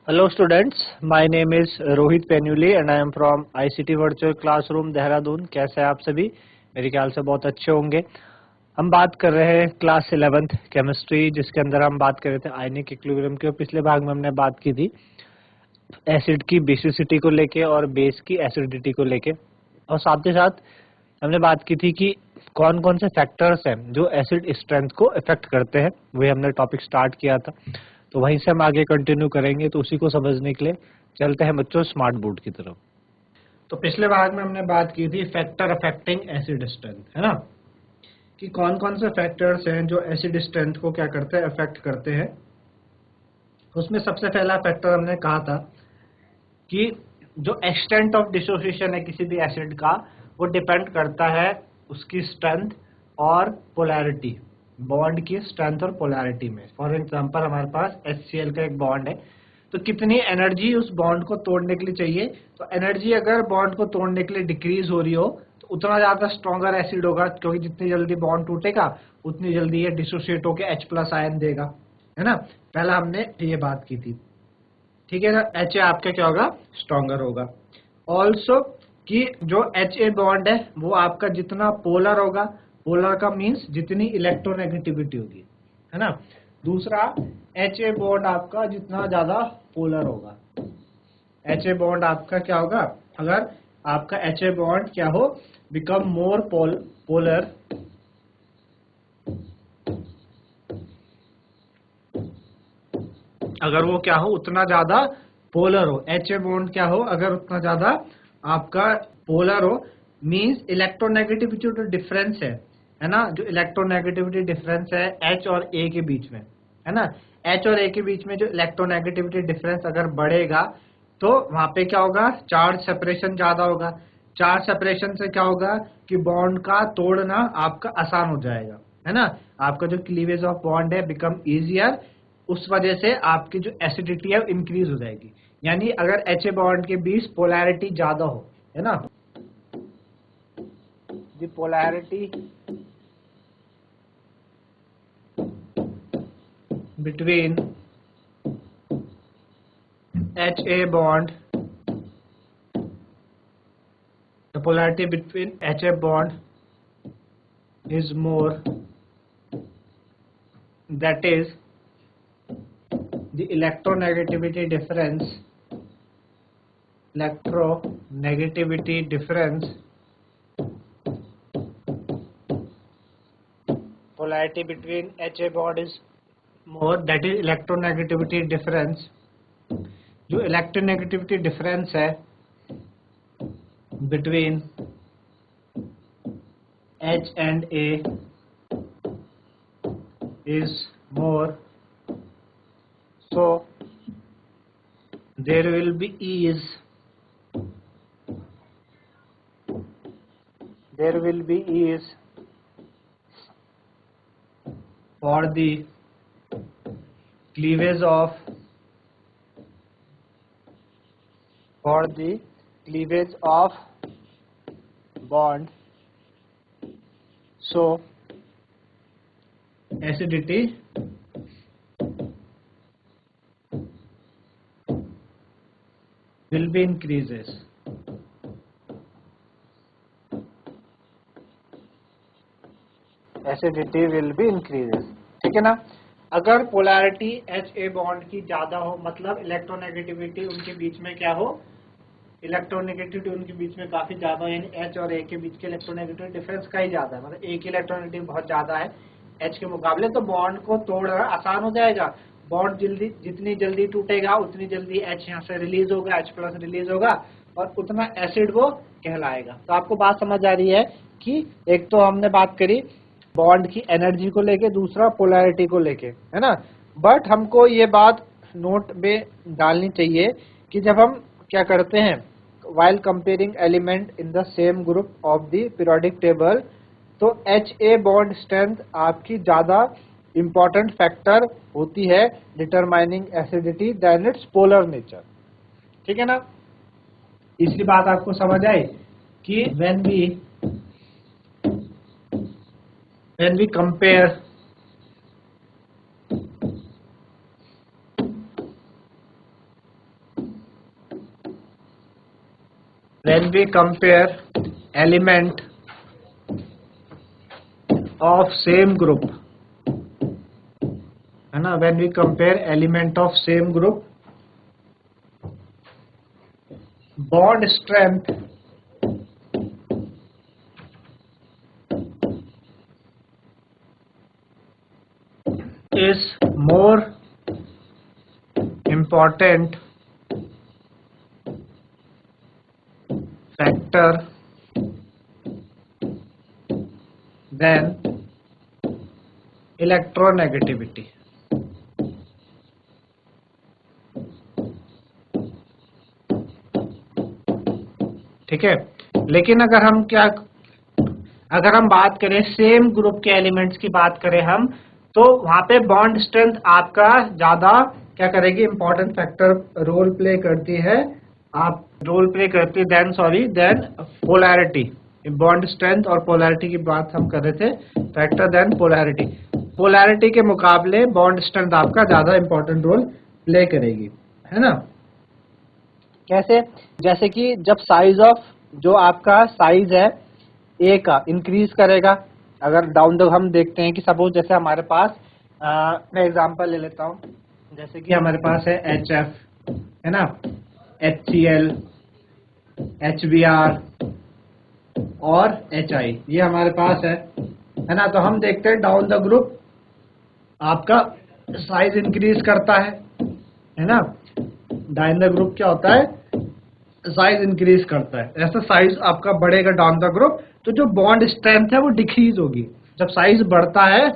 Hello students, my name is Rohit Penuli and I am from ICT Virtual Classroom Dehradun. कैसे हैं आप सभी? मेरे ख्याल से बहुत अच्छे होंगे। हम बात कर रहे हैं क्लास 11th केमिस्ट्री, जिसके अंदर हम बात कर रहे थे आयनिक इक्विलिब्रियम की। और पिछले भाग में हमने बात की थी एसिड की बेसिसिटी को लेके और बेस की एसिडिटी को लेके, और साथ ही साथ हमने बात की थी कि कौन कौन से फैक्टर्स हैं जो एसिड स्ट्रेंथ को इफेक्ट करते हैं। वही हमने टॉपिक स्टार्ट किया था, तो वहीं से हम आगे कंटिन्यू करेंगे। तो उसी को समझने के लिए चलते हैं बच्चों स्मार्ट बोर्ड की तरफ। तो पिछले भाग में हमने बात की थी फैक्टर अफेक्टिंग एसिड स्ट्रेंथ, है ना, कि कौन कौन से फैक्टर्स हैं जो एसिड स्ट्रेंथ को क्या करते हैं, अफेक्ट करते हैं। उसमें सबसे पहला फैक्टर हमने कहा था कि जो एक्सटेंट ऑफ डिसोसिएशन है किसी भी एसिड का, वो डिपेंड करता है उसकी स्ट्रेंथ और पोलैरिटी, बॉन्ड की स्ट्रेंथ और पोलैरिटी में। फॉर एग्जांपल हमारे पास HCl का एक बॉन्ड है, तो कितनी एनर्जी उस बॉन्ड को तोड़ने के लिए चाहिए। तो एनर्जी अगर बॉन्ड को तोड़ने के लिए डिक्रीज हो रही हो तो उतना ज्यादा स्ट्रॉन्गर एसिड होगा, क्योंकि जितनी जल्दी बॉन्ड टूटेगा उतनी जल्दी ये डिसोसिएट होकर H+ आयन देगा, है ना। पहला हमने ये बात की थी, ठीक है ना। HA आपका क्या होगा, स्ट्रॉन्गर होगा। ऑल्सो कि जो HA बॉन्ड है वो आपका जितना पोलर होगा, पोलर का मीन्स जितनी इलेक्ट्रोनेगेटिविटी होगी, है ना। दूसरा HA बॉन्ड आपका जितना ज्यादा पोलर होगा, HA बॉन्ड आपका क्या होगा, अगर आपका HA बॉन्ड क्या हो, बिकम मोर पोलर, अगर वो क्या हो उतना ज्यादा पोलर हो, HA बॉन्ड क्या हो अगर उतना ज्यादा आपका पोलर हो, मींस इलेक्ट्रोनेगेटिविटी जो डिफरेंस है ना, जो इलेक्ट्रोनेगेटिविटी डिफरेंस है H और A के बीच में, है ना, H और A के बीच में जो इलेक्ट्रोनेगेटिविटी डिफरेंस अगर बढ़ेगा तो वहां पे क्या होगा, चार्ज सेपरेशन ज्यादा होगा। चार्ज सेपरेशन से क्या होगा कि बॉन्ड का तोड़ना आपका आसान हो जाएगा, है ना। आपका जो क्लीवेज ऑफ बॉन्ड है बिकम इजियर, उस वजह से आपकी जो एसिडिटी है इंक्रीज हो जाएगी। यानी अगर HA बॉन्ड के बीच पोलैरिटी ज्यादा हो, है ना, the polarity between HA bond, the polarity between HA bond is more, that is the electronegativity difference, polarity between HA bond is more, that is electronegativity difference। जो इलेक्ट्रोनेगेटिविटी डिफरेंस है between H and A is more, so there will be ease for the cleavage of bond, so acidity will be increases। Acidity will be increases, ठीक है ना। अगर polarity HA bond की ज्यादा हो, मतलब इलेक्ट्रोनेगेटिविटी उनके बीच में क्या हो, इलेक्ट्रोनेगेटिविटी उनके बीच में काफी ज्यादा हो, यानी H और A के बीच के इलेक्ट्रोनेगेटिविटी डिफरेंस का ही ज्यादा है, मतलब A की इलेक्ट्रोनेगेटिविटी बहुत ज्यादा है H के मुकाबले, तो बॉन्ड को तोड़ना आसान हो जाएगा। बॉन्ड जितनी जल्दी टूटेगा उतनी जल्दी H यहाँ से रिलीज होगा, H+ रिलीज होगा, और उतना एसिड वो कहलाएगा। तो आपको बात समझ आ रही है कि एक तो हमने बात करी बॉन्ड की एनर्जी को लेके, दूसरा पोलैरिटी को लेके, है ना। बट हमको ये बात नोट में डालनी चाहिए कि जब हम क्या करते हैं while comparing element in the same group of the periodic table, तो HA बॉन्ड स्ट्रेंथ आपकी ज्यादा इंपॉर्टेंट फैक्टर होती है determining acidity than its polar nature, ठीक है ना। इसलिए बात आपको समझ आई कि when we compare when we compare element of same group, है ना, when we compare element of same group, bond strength is more important factor than electronegativity. ठीक है, लेकिन अगर हम बात करें सेम ग्रुप के एलिमेंट्स की बात करें हम, तो वहां पे बॉन्ड स्ट्रेंथ आपका ज्यादा क्या करेगी, इंपॉर्टेंट फैक्टर रोल प्ले करती है, देन पोलैरिटी। बॉन्ड स्ट्रेंथ और पोलैरिटी की बात हम कर रहे थे, फैक्टर देन पोलैरिटी। पोलैरिटी के मुकाबले बॉन्ड स्ट्रेंथ आपका ज्यादा इंपॉर्टेंट रोल प्ले करेगी, है ना। कैसे? जैसे कि जब साइज ऑफ जो आपका साइज है ए का इंक्रीज करेगा, अगर डाउन द हम देखते हैं कि सपोज जैसे हमारे पास मैं एग्जांपल ले लेता हूँ, जैसे कि हमारे पास है HF, है ना, HCl, HBr और HI, ये हमारे पास है ना। तो हम देखते हैं डाउन द ग्रुप आपका साइज इंक्रीज करता है ना। डाउन द ग्रुप क्या होता है, साइज इंक्रीज करता है। ऐसा साइज आपका बढ़ेगा डाउन द ग्रुप, तो जो बॉन्ड स्ट्रेंथ है वो डिक्रीज होगी। जब साइज बढ़ता है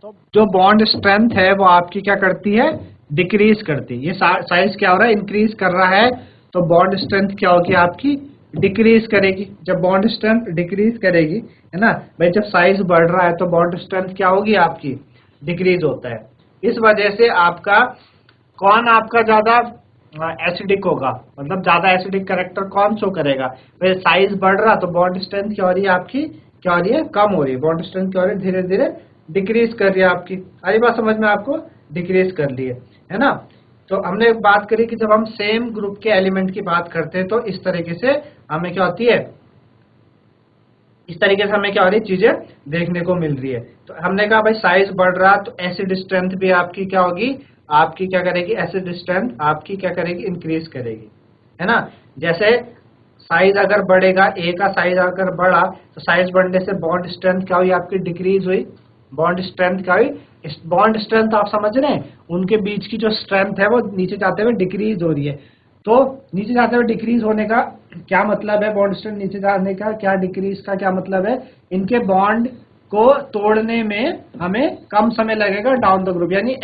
तो जो बॉन्ड स्ट्रेंथ है वो आपकी क्या करती है, डिक्रीज करती है। ये साइज क्या हो रहा है, इंक्रीज कर रहा है, तो बॉन्ड स्ट्रेंथ क्या होगी आपकी, डिक्रीज करेगी। जब बॉन्ड स्ट्रेंथ डिक्रीज करेगी, है ना भाई, जब साइज बढ़ रहा है तो बॉन्ड स्ट्रेंथ क्या होगी आपकी, डिक्रीज होता है। इस वजह से आपका कौन आपका ज्यादा एसिडिक होगा, मतलब ज्यादा एसिडिक कैरेक्टर कौन शो करेगा, भाई साइज बढ़ रहा तो बॉन्ड स्ट्रेंथ क्या हो रही है आपकी, क्या हो रही है, कम हो रही है। बॉन्ड स्ट्रेंथ क्या हो रही है, धीरे धीरे डिक्रीज कर रही है आपकी। सारी बात समझ में आपको, डिक्रीज कर ली है ना। तो हमने बात करी कि जब हम सेम ग्रुप के एलिमेंट की बात करते हैं तो इस तरीके से हमें क्या होती है, इस तरीके से हमें क्या हो रही है, चीजें देखने को मिल रही है। तो हमने कहा भाई साइज बढ़ रहा तो एसिड स्ट्रेंथ भी आपकी क्या होगी, आपकी क्या करेगी, एसिड स्ट्रेंथ आपकी क्या करेगी, इंक्रीज करेगी, है ना। जैसे साइज अगर बढ़ेगा, ए का साइज अगर बढ़ा तो साइज बढ़ने से बॉन्ड स्ट्रेंथ क्या हुई आपकी, डिक्रीज हुई। बॉन्ड स्ट्रेंथ क्या हुई, बॉन्ड स्ट्रेंथ आप समझ रहे हैं, उनके बीच की जो स्ट्रेंथ है वो नीचे जाते हुए डिक्रीज हो रही है। तो नीचे जाते हुए डिक्रीज होने का क्या मतलब है, बॉन्ड स्ट्रेंथ नीचे जाने का क्या, डिक्रीज का क्या मतलब है, इनके बॉन्ड को तोड़ने में हमें कम समय लगेगा डाउन द ग्रुप। यानी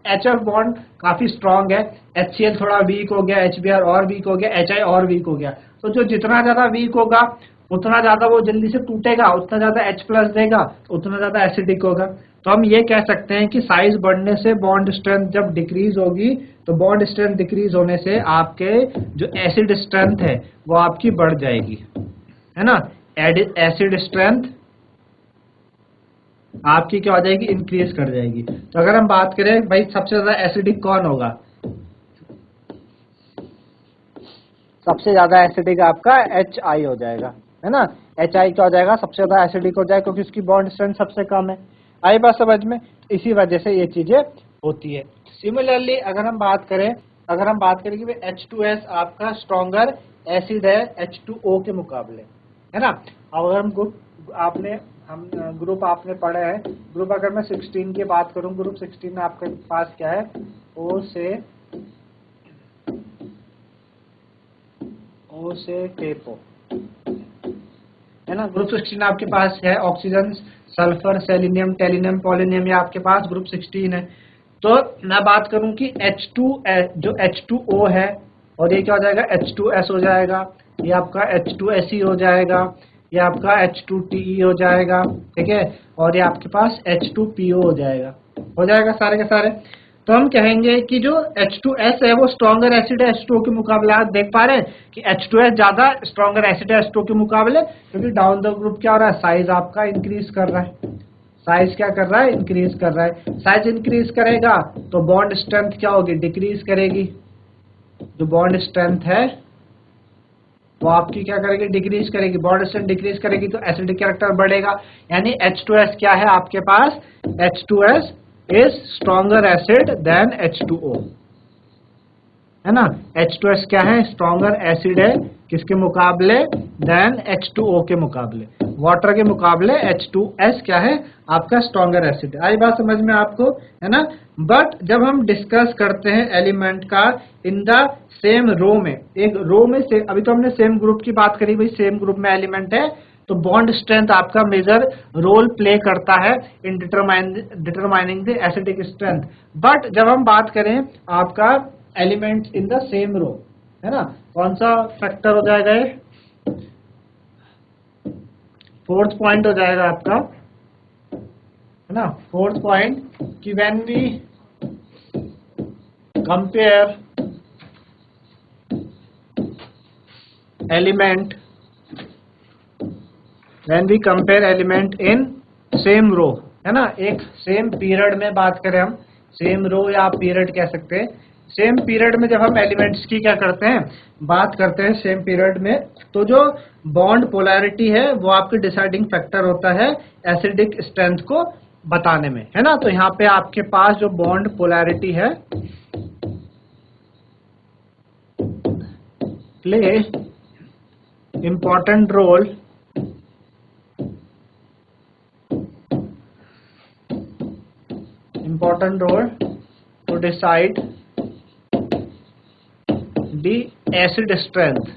HF बॉन्ड काफी स्ट्रांग है, HCl थोड़ा वीक हो गया, HBr और वीक हो गया, HI और वीक हो गया। तो जो जितना ज्यादा वीक होगा उतना ज्यादा वो जल्दी से टूटेगा, उतना ज्यादा H+ देगा, उतना ज्यादा एसिडिक होगा। तो हम ये कह सकते हैं कि साइज बढ़ने से बॉन्ड स्ट्रेंथ जब डिक्रीज होगी, तो बॉन्ड स्ट्रेंथ डिक्रीज होने से आपके जो एसिड स्ट्रेंथ है वो आपकी बढ़ जाएगी, है ना। एसिड स्ट्रेंथ आपकी क्या हो जाएगी, इंक्रीज कर जाएगी। तो अगर हम बात करें भाई सबसे ज्यादा एसिडिक कौन होगा, सबसे ज्यादा एसिडिक आपका HI हो जाएगा, है ना। HI क्या हो जाएगा, सबसे ज्यादा एसिडिक हो जाएगा, क्योंकि उसकी बॉन्ड स्ट्रेंथ सबसे कम है। आई बात समझ में, इसी वजह से ये चीजें होती है। सिमिलरली अगर हम बात करें कि H2S आपका स्ट्रॉन्गर एसिड है H2O के मुकाबले, है ना। अगर हम ग्रुप आपने पढ़े हैं, ग्रुप अगर मैं 16 की बात करूं, ग्रुप 16 में आपके पास क्या है, O से टेपो, है ना। ग्रुप 16 आपके पास है, ऑक्सीजन, सल्फर, सेलेनियम, टेलिनियम, पोलोनियम, ये आपके पास ग्रुप 16 है। तो मैं बात करूं कि जो H2O है, और ये क्या हो जाएगा, H2S हो जाएगा, ये आपका H2Se हो जाएगा, ये आपका H2Te हो जाएगा, ठीक है, और ये आपके पास H2PO हो जाएगा सारे के सारे। तो हम कहेंगे कि जो H2S है वो स्ट्रॉन्गर एसिड है H2O के मुकाबले। आप देख पा रहे हैं कि H2S ज्यादा स्ट्रॉन्गर एसिड है H2O के मुकाबले, क्योंकि डाउन द ग्रुप क्या हो रहा है, साइज आपका इंक्रीज कर रहा है। साइज क्या कर रहा है, इंक्रीज कर रहा है। साइज इंक्रीज करेगा तो बॉन्ड स्ट्रेंथ क्या होगी, डिक्रीज करेगी, जो बॉन्ड स्ट्रेंथ है वो आपकी क्या करेगी, डिक्रीज करेगी। बॉन्ड स्ट्रेंथ डिक्रीज करेगी तो एसिडिक कैरेक्टर बढ़ेगा, यानी H2S क्या है आपके पास, H2S is stronger acid than H2O, है ना। H2S क्या है, स्ट्रॉन्गर एसिड है, किसके मुकाबले, देन H2O के मुकाबले, वाटर के मुकाबले H2S क्या है आपका स्ट्रॉन्गर एसिड है। आई बात समझ में आपको, है ना। बट जब हम डिस्कस करते हैं एलिमेंट का इन द सेम रो में, एक रो में से, अभी तो हमने सेम ग्रुप की बात करी, भाई सेम ग्रुप में एलिमेंट है तो बॉन्ड स्ट्रेंथ आपका मेजर रोल प्ले करता है in determining the acidic strength. But जब हम बात करें आपका elements in the same row, है ना, कौन सा फैक्टर हो जाएगा ये, फोर्थ पॉइंट हो जाएगा आपका, है ना। फोर्थ पॉइंट कि when we compare element, when we compare element in same row, है ना, एक सेम पीरियड में बात करें हम, सेम रो या आप पीरियड कह सकते हैं, सेम पीरियड में जब हम एलिमेंट्स की क्या करते हैं, बात करते हैं सेम पीरियड में, तो जो बॉन्ड पोलैरिटी है वो आपके डिसाइडिंग फैक्टर होता है एसिडिक स्ट्रेंथ को बताने में, है ना। तो यहाँ पे आपके पास जो बॉन्ड पोलैरिटी है, play important role to decide the acid strength,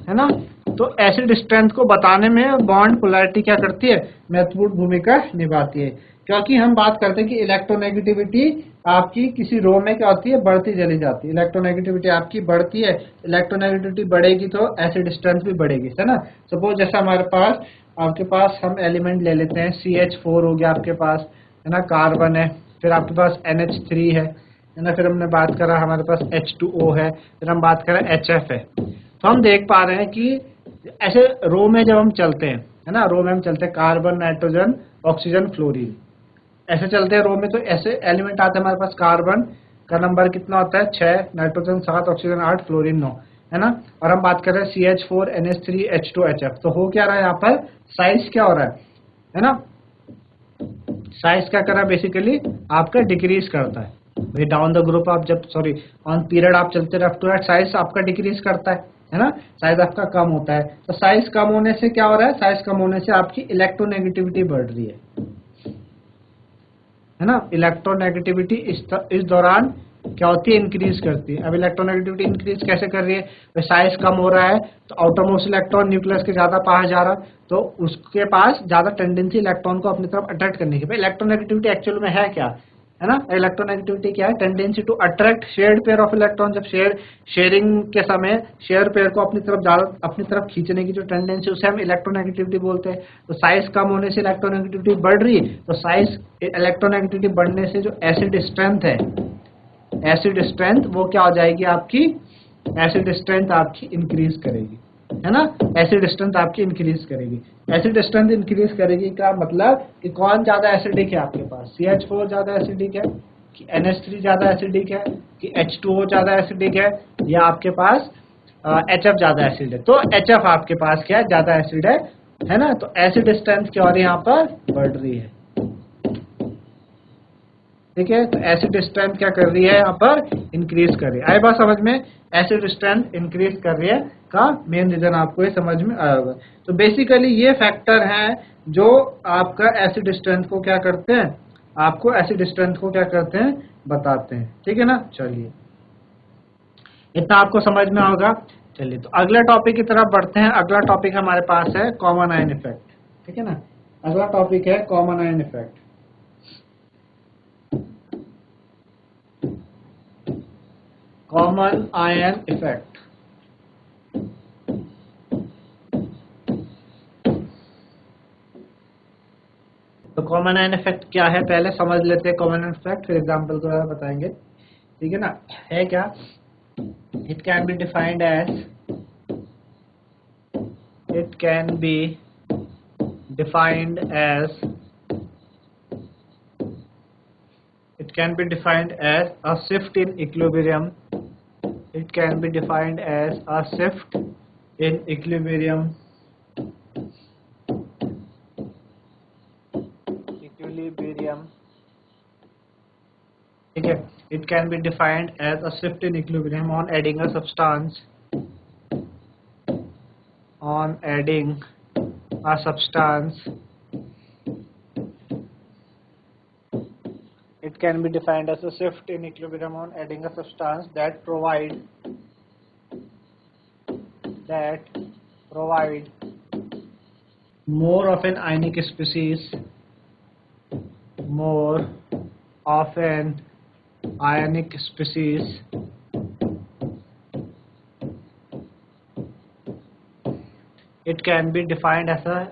है ना। तो एसिड स्ट्रेंथ को बताने में बॉन्ड पोलैरिटी क्या करती है, महत्वपूर्ण भूमिका निभाती है, क्योंकि हम बात करते हैं कि इलेक्ट्रोनेगेटिविटी आपकी किसी रो में क्या होती है, बढ़ती चली जाती है, इलेक्ट्रोनेगेटिविटी आपकी बढ़ती है, इलेक्ट्रोनेगेटिविटी बढ़ेगी तो एसिड स्ट्रेंथ भी बढ़ेगी, है ना। सपोज जैसा हमारे पास, आपके पास हम एलिमेंट ले लेते हैं, CH4 हो गया आपके पास, है ना, कार्बन है, फिर आपके पास NH3 है ना, फिर हमने बात करा हमारे पास H2O है, फिर हम बात करें HF है। तो हम देख पा रहे हैं कि ऐसे रो में जब हम चलते हैं, है ना, रो में हम चलते हैं, कार्बन, नाइट्रोजन, ऑक्सीजन, फ्लोरीन, ऐसे चलते हैं रो में, तो ऐसे एलिमेंट आते हैं हमारे पास, कार्बन का नंबर कितना होता है 6, नाइट्रोजन 7, ऑक्सीजन 8, फ्लोरीन 9, है ना। और हम बात कर रहे हैं CH4, NH3, H2, HF। तो हो क्या रहा है यहाँ पर, साइज क्या हो रहा है ना, साइज क्या कर रहा है, बेसिकली आपका डिक्रीज करता है भाई, डाउन द ग्रुप आप जब, सॉरी ऑन पीरियड आप चलते लेफ्ट टू राइट, साइज आपका डिक्रीज करता है ना, साइज आपका कम होता है। तो साइज कम होने से क्या हो रहा है, साइज कम होने से आपकी इलेक्ट्रोनेगेटिविटी बढ़ रही है ना। इलेक्ट्रोनेगेटिविटी इस दौरान क्या होती है, इंक्रीज करती है। अब इलेक्ट्रोनेगेटिविटी इंक्रीज कैसे कर रही है, साइज कम हो रहा है तो आउटरमोस्ट इलेक्ट्रॉन न्यूक्लियस के ज्यादा पास जा रहा है, तो उसके पास ज्यादा टेंडेंसी इलेक्ट्रॉन को अपनी तरफ अट्रैक्ट करने की। इलेक्ट्रोनेगेटिविटी एक्चुअल में है क्या, है ना, इलेक्ट्रोनेगेटिविटी क्या है, tendency to attract shared pair of electron. जब शेयरिंग के समय शेयर पेयर को अपनी तरफ ज्यादा, अपनी तरफ खींचने की जो टेंडेंसी, उसे हम इलेक्ट्रोनेगेटिविटी बोलते हैं। तो साइज कम होने से इलेक्ट्रोनेगेटिविटी बढ़ रही है, तो साइज, इलेक्ट्रोनेगेटिविटी बढ़ने से जो एसिड स्ट्रेंथ है, एसिड स्ट्रेंथ वो क्या हो जाएगी आपकी, एसिड स्ट्रेंथ आपकी इंक्रीज करेगी, है ना, एसिड स्ट्रेंथ आपकी इंक्रीज करेगी। एसिड स्ट्रेंथ इंक्रीज करेगी का मतलब कि कौन ज्यादा एसिडिक है आपके पास, CH4 ज्यादा एसिडिक है कि NH3 ज्यादा एसिडिक है कि H2O ज्यादा एसिडिक है, या आपके पास HF ज्यादा एसिड है। तो HF आपके पास क्या है, ज्यादा एसिड है ना। तो एसिड स्ट्रेंथ क्या हो रही है, यहाँ पर बढ़ रही है, ठीक है। तो एसिड स्ट्रेंथ क्या कर रही है, यहाँ पर इंक्रीज कर रही है। आई बात समझ में, एसिड स्ट्रेंथ इंक्रीज कर रही है का मेन रीजन आपको ये समझ में आया होगा। तो बेसिकली ये फैक्टर हैं जो आपका एसिड स्ट्रेंथ को क्या करते हैं, आपको एसिड स्ट्रेंथ को क्या करते हैं, बताते हैं, ठीक है ना। चलिए इतना आपको समझ में होगा। चलिए तो अगला टॉपिक की तरफ बढ़ते हैं। अगला टॉपिक हमारे पास है कॉमन आयन इफेक्ट, ठीक है ना। अगला टॉपिक है common ion effect. Common ion effect, तो कॉमन आयन इफेक्ट क्या है पहले समझ लेते हैं कॉमन आयन इफेक्ट, फिर एग्जांपल के द्वारा बताएंगे, ठीक है ना। है क्या, it can be defined as, it can be defined as, it It can be defined as a shift in equilibrium. It can be defined as a shift in equilibrium. Okay. It can be defined as a shift in equilibrium on adding a substance. On adding a substance. It can be defined as a shift in equilibrium on adding a substance that provide more of an ionic species, more of an ionic species It can be defined as a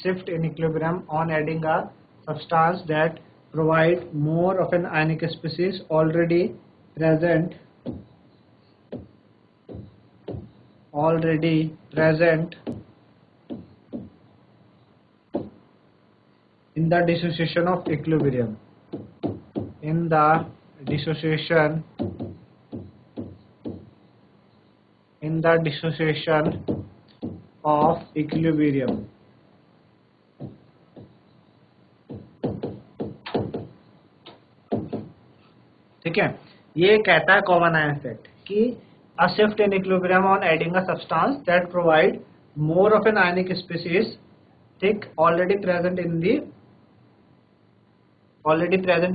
shift in equilibrium on adding a substance that provide more of an ionic species already present in the dissociation of equilibrium. In the dissociation of equilibrium. ठीक है, ये कहता है common ion effect कि a shift in equilibrium on adding a substance that provide more of an ionic species ठीक already present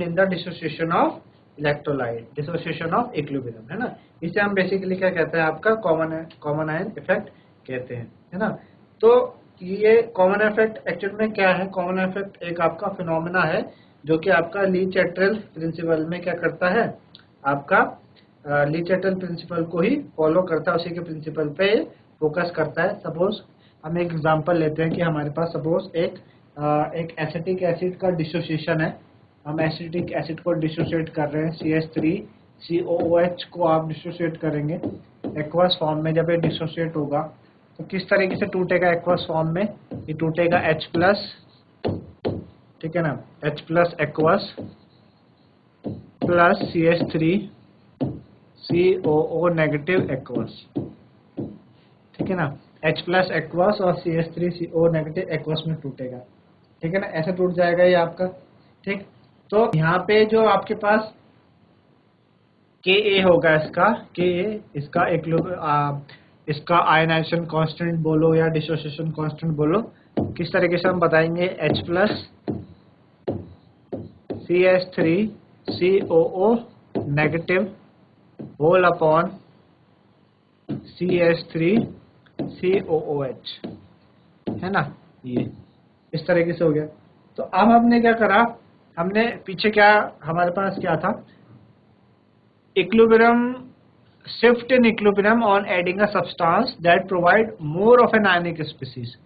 in the dissociation of electrolyte, dissociation of equilibrium, है ना. इसे हम बेसिकली क्या कहते हैं, आपका कॉमन आयन इफेक्ट कहते हैं, है ना. तो ये कॉमन इफेक्ट एक्चुअल में क्या है? कॉमन इफेक्ट एक आपका फिनोमेना है जो कि आपका ली चैटरल प्रिंसिपल में क्या करता है, आपका ली चैटरल प्रिंसिपल को ही फॉलो करता है, उसी के प्रिंसिपल पे फोकस करता है. सपोज हम एक एग्जांपल लेते हैं कि हमारे पास सपोज एक एसिटिक एसिड का डिसोसिएशन है. हम एसिटिक एसिड को डिसोसिएट कर रहे हैं, CH3COOH को आप डिसोसिएट करेंगे एक्वस फॉर्म में. जब ये डिसोसिएट होगा तो किस तरीके से टूटेगा एक्वस फॉर्म में? ये टूटेगा H+, ठीक है ना, H+ aqueous plus CH3COO negative aqueous, ठीक है ना. H+ एक्वस और CH3CO नेगेटिव एक्वस में टूटेगा, ठीक है ना. ऐसे टूट जाएगा ये आपका, ठीक. तो यहाँ पे जो आपके पास Ka होगा, इसका आयनाइजेशन कांस्टेंट बोलो या डिसोसिएशन कांस्टेंट बोलो, किस तरीके से हम बताएंगे? H+ CH3COO negative whole upon CH3COOH, है ना. ये इस तरीके से हो गया. तो अब हमने क्या करा, हमने पीछे क्या हमारे पास क्या था, equilibrium, shift in equilibrium on adding a substance that provide more of an ionic species.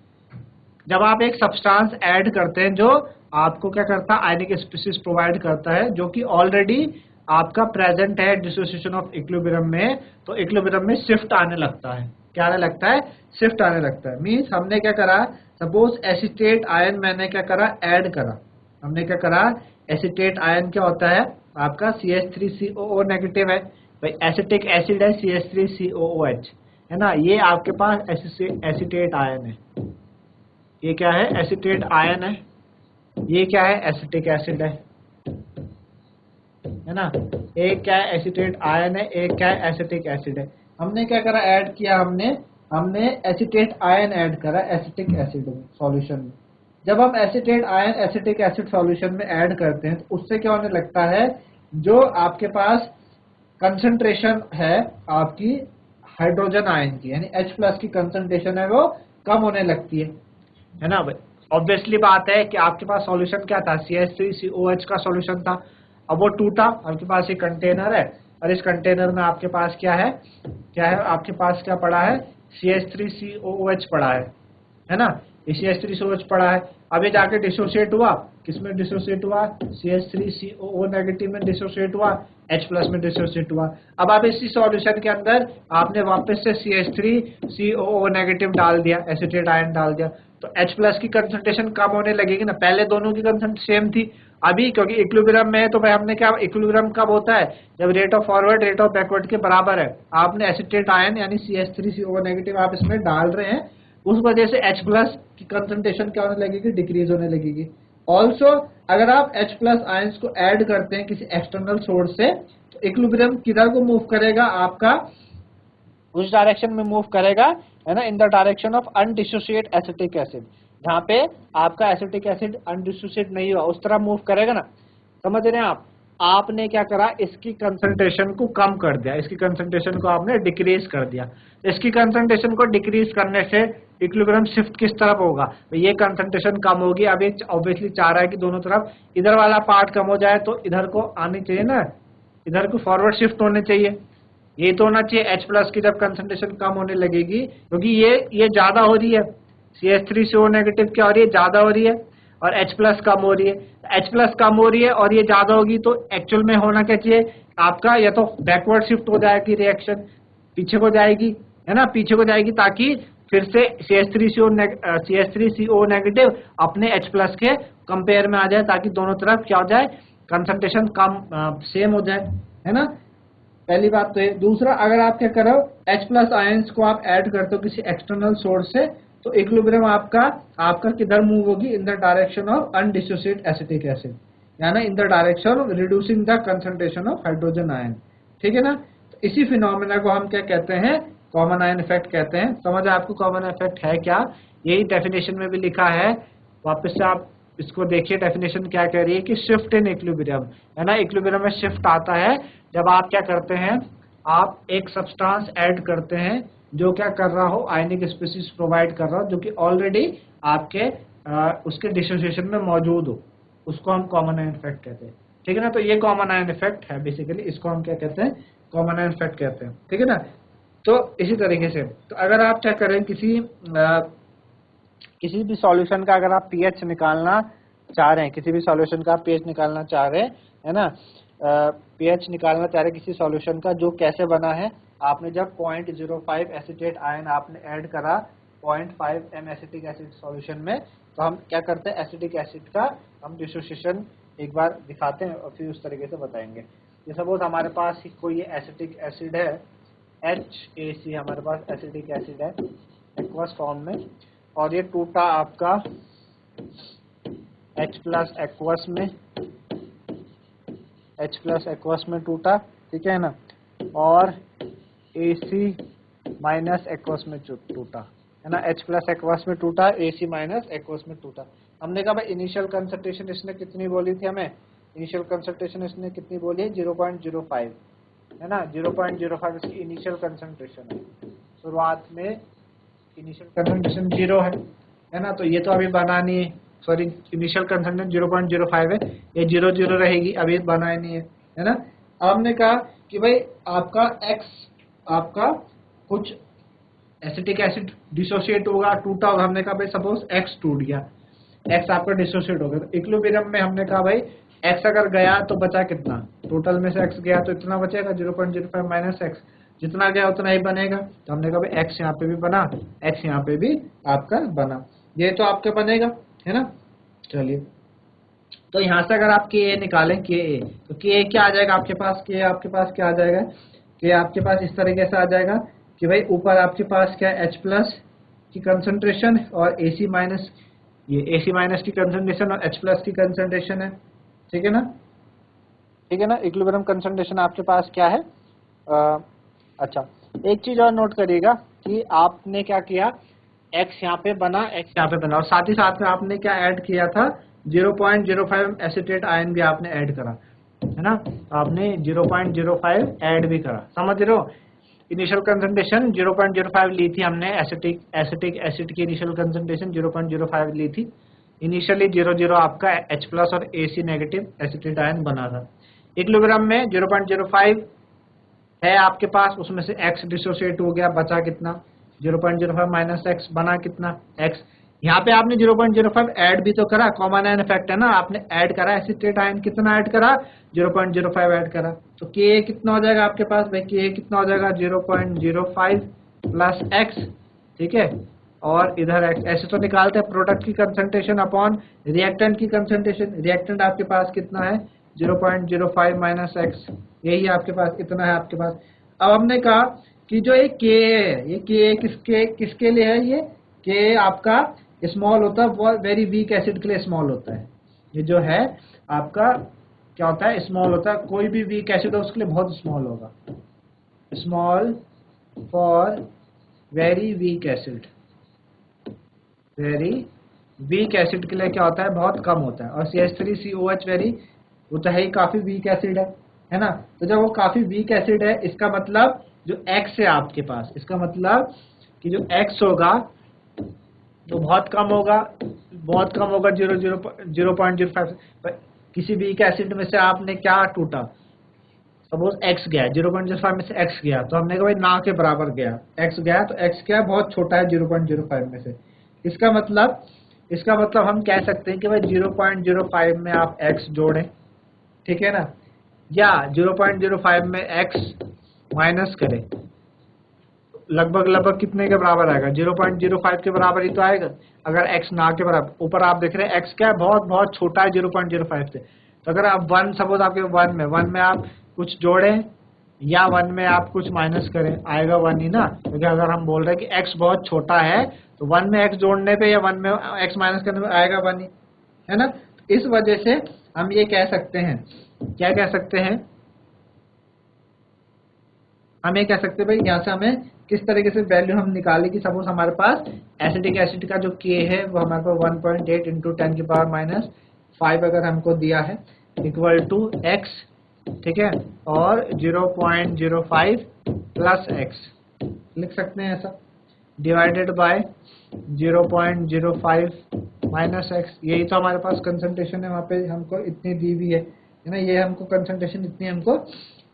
जब आप एक सब्सटेंस ऐड करते हैं जो आपको क्या करता है, आयनिक स्पीसीज प्रोवाइड करता है, जो कि ऑलरेडी आपका प्रेजेंट है डिसोसिएशन ऑफ इक्विलिब्रियम में, तो इक्विलिब्रियम में शिफ्ट आने लगता है. क्या आने लगता है? शिफ्ट आने लगता है. मीन्स हमने क्या करा, सपोज एसिटेट आयन मैंने क्या करा, ऐड करा. हमने क्या करा, एसिटेट आयन क्या होता है आपका, CH3COO नेगेटिव है भाई, एसिटिक एसिड है CH3COOH, है ना. ये आपके पास एसिटेट आयन है. ये क्या है? एसिटेट आयन है. ये क्या है? एसिटिक एसिड है ना. एक क्या है? एसिटेट आयन है. एक क्या है? एसिटिक एसिड है. हमने क्या करा, ऐड किया, हमने एसिटेट आयन ऐड करा एसिटिक एसिड में, सॉल्यूशन में. जब हम acetate ion acetic acid solution में ऐड करते हैं तो उससे क्या होने लगता है, जो आपके पास कंसंट्रेशन है आपकी हाइड्रोजन आयन की, यानी H+ की कंसंट्रेशन है, वो कम होने लगती है ना. ऑब्वियसली बात है कि आपके पास सॉल्यूशन क्या था, CH3COH का सॉल्यूशन था. अब वो टूटा, आपके पास एक कंटेनर है और इस कंटेनर में आपके पास क्या है, आपके पास क्या पड़ा है, CH3COOH पड़ा है ना. CH3COOH पड़ा है. अब ये जाके डिसोसिएट हुआ, किसमें डिसोसिएट हुआ, CH3COO नेगेटिव में डिसोसिएट हुआ, H+ में डिसोसिएट हुआ. अब आप इसी सॉल्यूशन के अंदर आपने वापस से CH3COO नेगेटिव डाल दिया, एसिटेट आयन डाल दिया, तो H+ की कंसंट्रेशन कम होने लगेगी ना. पहले दोनों की कंसंट्रेशन सेम थी, अभी क्योंकि इक्विलिब्रियम में है तो भाई हमने क्या, इक्विलिब्रियम कब होता है, जब rate of forward rate of backward के बराबर है। आपने एसीटेट आयन यानी CH3CO नेगेटिव आप इसमें डाल रहे हैं, उस वजह से H प्लस की कंसंट्रेशन क्या होने लगेगी, डिक्रीज होने लगेगी। ऑल्सो अगर आप H प्लस आयंस को ऐड करते हैं किसी एक्सटर्नल सोर्स से, तो इक्विलिब्रियम किधर को मूव करेगा, आपका उस डायरेक्शन में मूव करेगा, है ना, in the direction of undissociated acetic acid, जहाँ पे आपका एसिटिक एसिड अनडिसोसिएट नहीं हुआ उस तरह मूव करेगा ना। समझ रहे हैं आप? आपने क्या करा, इसकी कंसंट्रेशन को कम कर दिया, इसकी कंसंट्रेशन को आपने डिक्रीज कर दिया। इसकी कंसंट्रेशन को डिक्रीज करने से इक्विलिब्रियम शिफ्ट किस तरफ होगा, तो ये कंसंट्रेशन कम होगी। अब ये ऑब्वियसली चाह रहा है कि दोनों तरफ इधर वाला पार्ट कम हो जाए, तो इधर को आनी चाहिए ना, इधर को फॉरवर्ड शिफ्ट होने चाहिए। ये तो होना चाहिए H प्लस की जब कंसंट्रेशन कम होने लगेगी, क्योंकि ये ज्यादा हो रही है, CH3CO नेगेटिव क्या हो रही है, ज्यादा हो रही है, और H प्लस कम हो रही है। H प्लस कम हो रही है और ये ज्यादा होगी, तो एक्चुअल में होना क्या चाहिए आपका, या तो बैकवर्ड शिफ्ट हो जाएगी, रिएक्शन पीछे को जाएगी, है ना, पीछे को जाएगी, ताकि फिर से CH3CO नेगेटिव अपने H प्लस के कंपेयर में आ जाए, ताकि दोनों तरफ क्या हो जाए, कंसंट्रेशन कम सेम हो जाए, है ना। पहली बात तो ये। दूसरा, अगर आप क्या करो, H प्लस आयंस को आप ऐड करते हो किसी एक्सटर्नल सोर्स से, तो इक्विलिब्रियम आपका किधर मूव होगी, in the direction of undissociated acetic acid, यानी in the direction of reducing the concentration of hydrogen ion. ठीक है ना। तो इसी फिनोमेना को हम क्या कहते हैं, कॉमन आयन इफेक्ट कहते हैं। समझ आपको कॉमन इफेक्ट है क्या, यही डेफिनेशन में भी लिखा है। वापस से आप इसको देखिए, डेफिनेशन क्या कह रही है कि शिफ्ट इन इक्विलिब्रियम, है ना। इक्विलिब्रियम में शिफ्ट आता है जब आप क्या करते हैं, आप एक सब्सटेंस ऐड करते हैं जो क्या कर रहा हो, आयनिक स्पीशीज प्रोवाइड कर रहा हो, जो कि ऑलरेडी आपके उसके डिसोसिएशन में मौजूद हो, उसको हम कॉमन आयन इफेक्ट कहते हैं। ठीक है ना। तो ये कॉमन आयन इफेक्ट है बेसिकली, इसको हम क्या कहते हैं, कॉमन आयन इफेक्ट कहते हैं। ठीक है ना। तो इसी तरीके से, तो अगर आप क्या करें, किसी भी सॉल्यूशन का अगर आप pH निकालना चाह रहे हैं, किसी भी सॉल्यूशन का pH निकालना चाह रहे हैं, है ना, pH निकालना चाह रहे हैं किसी सॉल्यूशन का, जो कैसे बना है, आपने जब 0.05 एसीटेट आयन आपने ऐड करा 0.5 m एसिटिक एसिड सॉल्यूशन में, तो हम क्या करते हैं, एसिटिक एसिड का हम डिसोसिएशन एक बार दिखाते हैं और फिर उस तरीके से बताएंगे। ये सपोज हमारे पास कोई एसिटिक एसिड है, HAC हमारे पास एसिटिक एसिड है एक्वस फॉर्म में, और ये टूटा आपका H प्लस एक्वस में टूटा, ठीक है ना, और AC माइनस एक्वस में टूटा, है ना। H प्लस एक्वस में टूटा, AC माइनस एक्वस में टूटा। हमने कहा भाई इनिशियल कंसंट्रेशन इसने कितनी बोली थी हमें, इनिशियल कंसंट्रेशन इसने कितनी बोली है, 0.05, है ना। 0.05 इसकी इनिशियल कंसंट्रेशन है, शुरुआत में इनिशियल कंसंट्रेशन 0 है ना। तो ये तो अभी बना नहीं है, सॉरी, इनिशियल कंसंट्रेशन 0.05 है, ये 0 रहेगी, अभी बना ही नहीं है ना। हमने कहा कि भाई आपका कुछ एसिटिक एसिड डिसोसिएट होगा, टूटा होगा। हमने कहा भाई सपोज X टूट गया, X आपका डिसोसिएट हो गया, तो इक्विलिब्रियम में हमने कहा भाई X अगर गया तो बचा कितना, टोटल में से X गया तो इतना बचेगा, 0.05 माइनस X, जितना गया उतना ही बनेगा। तो हमने कहा भाई X यहाँ पे भी बना, X यहाँ पे भी आपका बना, ये तो आपका बनेगा, है ना। चलिए, तो यहाँ से अगर आप Ka निकालें, Ka, तो Ka क्या आ जाएगा आपके पास, Ka आपके पास क्या आ जाएगा, Ka आपके पास इस तरीके से आ जाएगा कि भाई ऊपर आपके पास क्या है, H प्लस की कंसंट्रेशन और AC माइनस, ये AC माइनस की कंसंट्रेशन और H प्लस की कंसंट्रेशन है। ठीक है ना, ठीक है ना। इक्विलिब्रियम कंसंट्रेशन आपके पास क्या है। अच्छा, एक चीज और नोट करिएगा कि आपने क्या किया, X यहाँ पे बना, X यहाँ पे बना, और साथ ही साथ में आपने क्या ऐड किया था, 0.05 एसीटेट आयन भी आपने ऐड करा, है ना। आपने 0.05 ऐड भी करा, समझ रहे हो। इनिशियल कंसंट्रेशन 0.05 ली थी हमने, एसिटिक एसिड की इनिशियल कंसंट्रेशन 0.05 ली थी। इनिशियली 0 आपका H प्लस और AC नेगेटिव एसिटेट आयन बना था। इक्विलिब्रियम में 0.05 है आपके पास, उसमें से X डिसोसिएट हो गया, बचा कितना, 0.05 माइनस X, बना कितना X। यहाँ पे आपने 0.05 ऐड भी तो करा, कॉमन आयन इफेक्ट है ना, आपने ऐड करा एसिटेट आयन, कितना ऐड करा, 0.05 ऐड करा। तो Ka कितना हो जाएगा आपके पास भाई, Ka कितना हो जाएगा, 0.05 प्लस X, ठीक है, और इधर ऐसे तो निकालते हैं प्रोडक्ट की कंसंट्रेशन अपॉन रिएक्टेंट की कंसंट्रेशन। रिएक्टेंट आपके पास कितना है 0.05 माइनस एक्स, यही आपके पास इतना है आपके पास। अब हमने कहा कि जो ये के है, ये के किसके लिए है, ये के आपका स्मॉल होता है, वो वेरी वीक एसिड के लिए स्मॉल होता है। ये जो है आपका क्या होता है, स्मॉल होता है। कोई भी वीक एसिड हो उसके लिए बहुत स्मॉल होगा, small for very weak acid. Very weak acid के लिए क्या होता है, बहुत कम होता है। और CH3COH वेरी, वो तो है ही काफी वीक एसिड है ना। तो जब वो काफी वीक एसिड है, इसका मतलब जो X है आपके पास, इसका मतलब कि जो X होगा तो बहुत कम होगा, बहुत कम होगा 0.05। किसी वीक एसिड में से आपने क्या टूटा, सपोज X गया 0.05 में से X गया, तो हमने कहा भाई ना के बराबर गया, X गया तो X क्या बहुत छोटा है 0.05 में से। इसका मतलब हम कह सकते हैं कि भाई 0.05 में आप X जोड़ें, ठीक है ना, या 0.05 में X माइनस करें, लगभग कितने के बराबर आएगा, 0.05 के बराबर ही तो आएगा अगर X ना के बराबर। ऊपर आप देख रहे हैं X क्या है, बहुत छोटा है 0.05 से। तो अगर आप 1, सपोज आपके 1 में आप कुछ जोड़ें या 1 में आप कुछ माइनस करें, आएगा 1 ही ना, क्योंकि अगर हम बोल रहे हैं कि X बहुत छोटा है तो 1 में X जोड़ने पे या 1 में X माइनस करने पे आएगा 1 ही, है ना। इस वजह से हम ये कह सकते हैं, क्या कह सकते हैं, हम ये कह सकते हैं भाई यहाँ से हमें किस तरीके से वैल्यू हम निकाले कि सपोज हमारे पास एसिटिक एसिड का जो के है वो हमारे पास 1.8 इंटू 10 की पावर माइनस 5 अगर हमको दिया है इक्वल टू x, ठीक है, और 0.05 प्लस x लिख सकते हैं ऐसा, डिवाइडेड बाय 0.05 माइनस x। यही तो हमारे पास कंसंट्रेशन है, वहाँ पे हमको इतनी दी हुई है ना, ये हमको कंसंट्रेशन इतनी हमको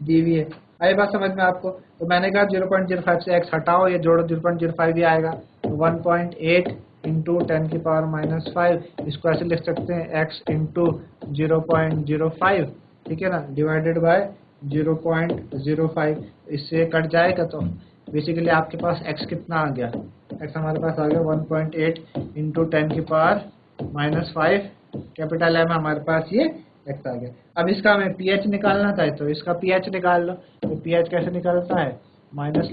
दी हुई है। आई बात समझ में आपको। तो मैंने कहा 0.05 से x हटाओ, ये जोड़ो 0.05 भी आएगा, तो 1.8 इंटू 10 की पावर माइनस 5, इसको ऐसे लिख सकते हैं x इंटू 0.05, ठीक है ना, डिवाइडेड बाय 0.05। इससे कट जाएगा तो बेसिकली आपके पास x कितना आ गया, x हमारे पास आ गया 1.8 इंटू 10 की पावर माइनस 5, कैपिटल M हमारे पास ये x आ गया। अब इसका हमें pH निकालना था, तो इसका pH निकाल लो। तो pH कैसे निकलता है, माइनस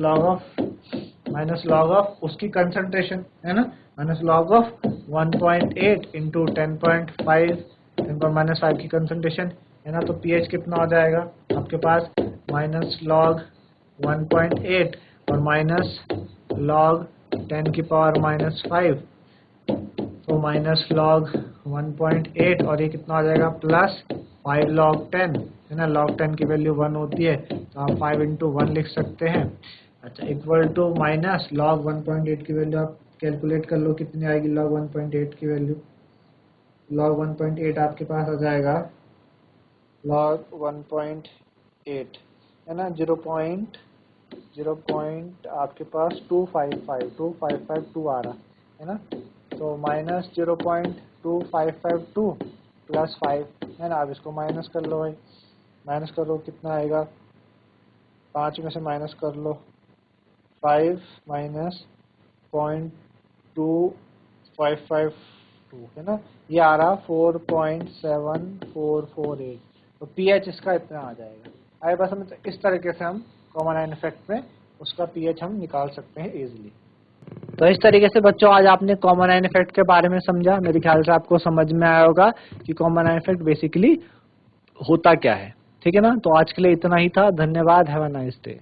लॉग ऑफ उसकी कंसंट्रेशन, है ना, minus log of 1.8 into 10.5 minus 5 की कंसंट्रेशन, है ना। तो pH कितना हो जाएगा आपके पास, माइनस लॉग 1.8 और माइनस लॉग 10 की पावर माइनस 5, तो माइनस लॉग 1.8 और ये कितना हो जाएगा प्लस 5 लॉग 10, है ना, लॉग 10 की वैल्यू 1 होती है तो आप 5 इंटू 1 लिख सकते हैं। अच्छा, इक्वल टू माइनस लॉग 1.8 की वैल्यू आप कैलकुलेट कर लो कितनी आएगी, लॉग 1.8 की वैल्यू, लॉग 1.8 आपके पास आ जाएगा, लॉग 1.8 है ना 0. आपके पास 255 आ रहा है ना, तो माइनस 0.2552 प्लस 5, है ना। अब इसको माइनस कर लो भाई, माइनस करो कितना आएगा, 5 में से माइनस कर लो 5 माइनस 0.2552, है ना, ये आ रहा 4.7448। तो pH इसका इतना आ जाएगा। आए बस हम इस तरीके से हम कॉमन आयन इफेक्ट में उसका pH हम निकाल सकते हैं इजीली। तो इस तरीके से बच्चों आज आपने कॉमन आयन इफेक्ट के बारे में समझा। मेरे ख्याल से आपको समझ में आया होगा कि कॉमन आयन इफेक्ट बेसिकली होता क्या है, ठीक है ना। तो आज के लिए इतना ही था, धन्यवाद, हैव अ नाइस डे।